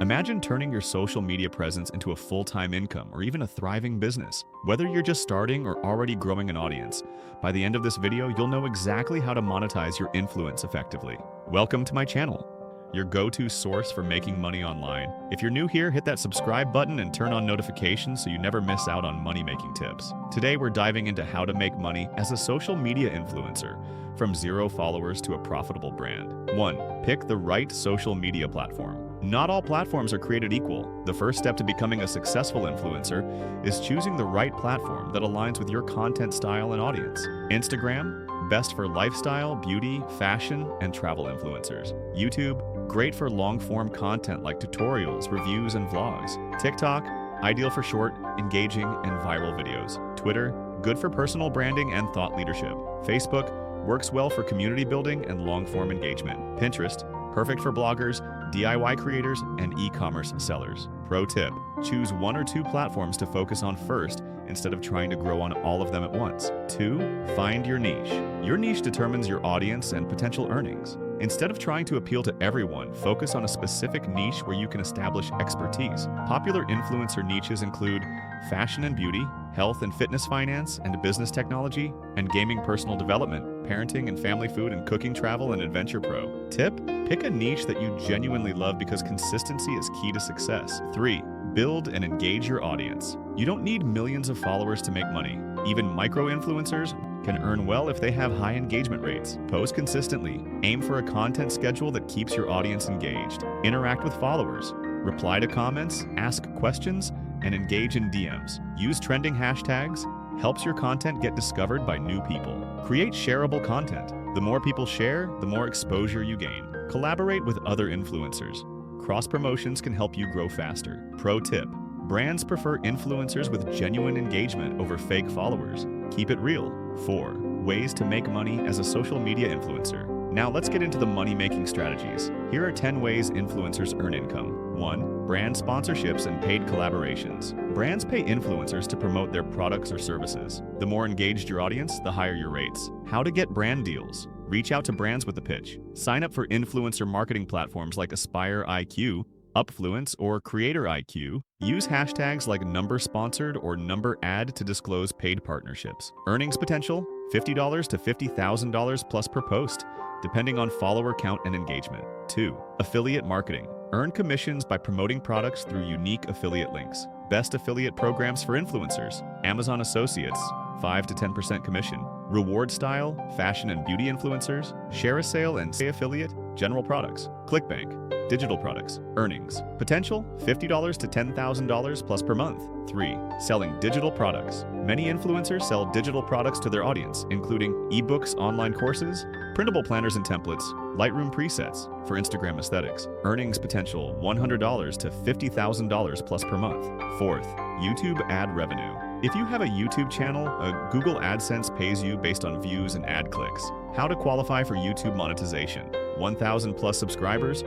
Imagine turning your social media presence into a full-time income or even a thriving business. Whether you're just starting or already growing an audience, by the end of this video, you'll know exactly how to monetize your influence effectively. Welcome to my channel, your go-to source for making money online. If you're new here, hit that subscribe button and turn on notifications so you never miss out on money-making tips. Today, we're diving into how to make money as a social media influencer, from 0 followers to a profitable brand. 1. Pick the right social media platform. Not all platforms are created equal. The first step to becoming a successful influencer is choosing the right platform that aligns with your content style and audience. Instagram, best for lifestyle, beauty, fashion, and travel influencers. YouTube, great for long-form content like tutorials, reviews, and vlogs. TikTok, ideal for short, engaging, and viral videos. Twitter, good for personal branding and thought leadership. Facebook, works well for community building and long-form engagement. Pinterest, perfect for bloggers, DIY creators, and e-commerce sellers. Pro tip: choose 1 or 2 platforms to focus on first instead of trying to grow on all of them at once. 2. Find your niche. Your niche determines your audience and potential earnings. Instead of trying to appeal to everyone, focus on a specific niche where you can establish expertise. Popular influencer niches include fashion and beauty, health and fitness finance and business technology, and gaming personal development, parenting and family food, and cooking, travel, and adventure pro. Tip: pick a niche that you genuinely love because consistency is key to success. 3. Build and engage your audience. You don't need millions of followers to make money. Even micro-influencers can earn well if they have high engagement rates. Post consistently. Aim for a content schedule that keeps your audience engaged. Interact with followers. Reply to comments, ask questions, and engage in DMs. Use trending hashtags. Helps your content get discovered by new people. Create shareable content. The more people share, the more exposure you gain. Collaborate with other influencers. Cross-promotions can help you grow faster. Pro tip: brands prefer influencers with genuine engagement over fake followers. Keep it real. 4. Ways to make money as a social media influencer. Now let's get into the money-making strategies. Here are 10 ways influencers earn income. 1. Brand sponsorships and paid collaborations. Brands pay influencers to promote their products or services. The more engaged your audience, the higher your rates. How to get brand deals. Reach out to brands with a pitch. Sign up for influencer marketing platforms like Aspire IQ, Upfluence, or Creator IQ. Use hashtags like number sponsored or number ad to disclose paid partnerships. Earnings potential: $50 to $50,000 plus per post, depending on follower count and engagement. 2. Affiliate marketing. Earn commissions by promoting products through unique affiliate links. Best affiliate programs for influencers: Amazon Associates, 5 to 10% commission. Reward style, fashion and beauty influencers, share a sale and say affiliate, general products. ClickBank, digital products. Earnings potential: $50 to $10,000 plus per month. 3. Selling digital products. Many influencers sell digital products to their audience, including ebooks, online courses, printable planners and templates, Lightroom presets for Instagram aesthetics. Earnings potential: $100 to $50,000 plus per month. 4th, YouTube ad revenue. If you have a YouTube channel, Google AdSense pays you based on views and ad clicks. How to qualify for YouTube monetization: 1,000 plus subscribers,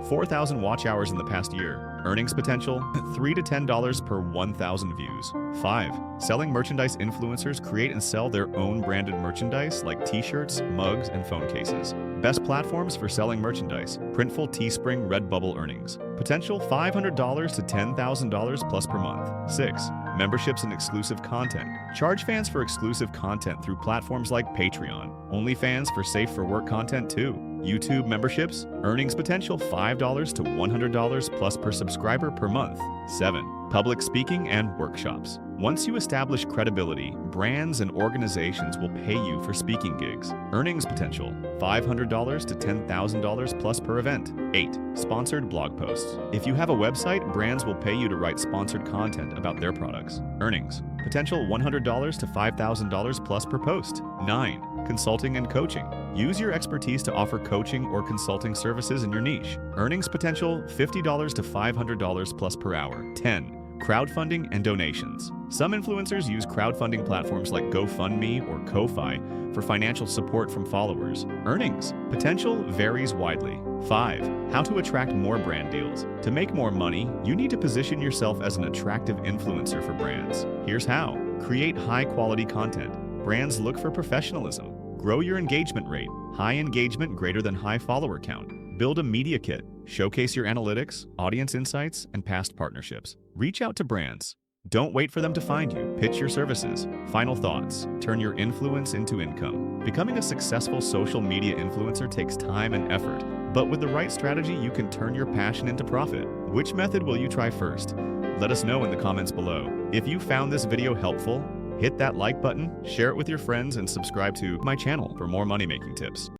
4,000 watch hours in the past year. Earnings potential: $3 to $10 per 1,000 views. 5. Selling merchandise. Influencers create and sell their own branded merchandise like t-shirts, mugs, and phone cases. Best platforms for selling merchandise: Printful, Teespring, Redbubble. Earnings potential: $500 to $10,000 plus per month. 6. Memberships and exclusive content. Charge fans for exclusive content through platforms like Patreon. OnlyFans for safe for work content too. YouTube memberships. Earnings potential: $5 to $100 plus per subscriber per month. 7. Public speaking and workshops. Once you establish credibility, brands and organizations will pay you for speaking gigs. Earnings potential: $500 to $10,000 plus per event. 8. Sponsored blog posts. If you have a website, brands will pay you to write sponsored content about their products. Earnings potential: $100 to $5,000 plus per post. 9. Consulting and coaching. Use your expertise to offer coaching or consulting services in your niche. Earnings potential: $50 to $500 plus per hour. 10. Crowdfunding and donations. Some influencers use crowdfunding platforms like GoFundMe or Ko-Fi for financial support from followers. Earnings potential varies widely. 5. How to attract more brand deals. To make more money, you need to position yourself as an attractive influencer for brands. Here's how. Create high-quality content. Brands look for professionalism. Grow your engagement rate. High engagement greater than high follower count. Build a media kit. Showcase your analytics, audience insights, and past partnerships. Reach out to brands. Don't wait for them to find you. Pitch your services. Final thoughts. Turn your influence into income. Becoming a successful social media influencer takes time and effort, but with the right strategy, you can turn your passion into profit. Which method will you try first? Let us know in the comments below. If you found this video helpful, hit that like button, share it with your friends, and subscribe to my channel for more money-making tips.